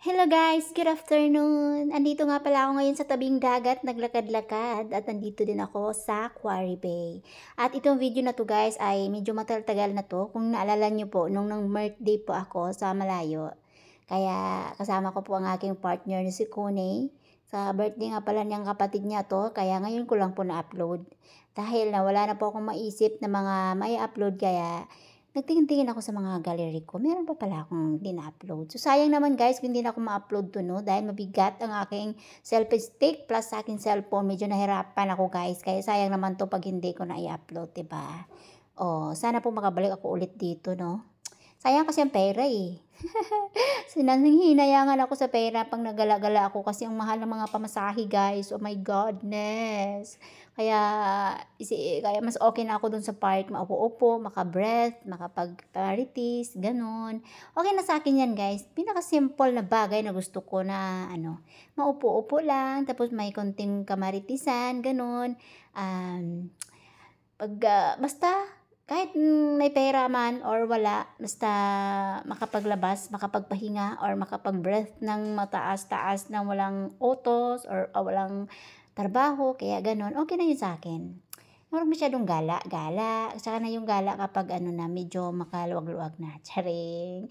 Hello guys, good afternoon. Andito nga pala ako ngayon sa tabing dagat, naglakad-lakad at nandito din ako sa Quarry Bay. At itong video na to guys ay medyo matagal na to. Kung naalala nyo po, nung nang birthday po ako sa malayo. Kaya kasama ko po ang aking partner na si Kunay. Sa birthday nga pala niyang kapatid niya to, kaya ngayon ko lang po na-upload. Dahil na wala na po akong maisip na mga may upload kaya nagtingin-tingin ako sa mga gallery ko, meron pa pala akong hindi na-upload. So, sayang naman guys kung hindi na ako ma-upload to, no? Dahil mabigat ang aking selfie stick plus sa aking cellphone. Medyo nahirapan ako guys. Kaya sayang naman to pag hindi ko na i-upload, diba? Oh, sana po makabalik ako ulit dito, no? Sayang kasi ang pera eh. Hinayangan ako sa pera pang nagala-gala ako kasi ang mahal ng mga pamasahe guys. Oh my godness. Kaya, kaya mas okay na ako dun sa park. Maupo-upo, maka-breath, makapag-parities, ganun. Okay na sa akin yan guys. Pinaka-simple na bagay na gusto ko na maupo-upo lang. Tapos may konting kamaritisan, ganun. Basta kahit may pera man or wala, basta makapaglabas, makapagpahinga or makapag-breath ng mataas-taas ng walang utos or walang trabaho, kaya gano'n, okay na yun sa akin. Walang masyadong gala, saka na yung gala kapag na medyo makaluwag-luwag na, charing.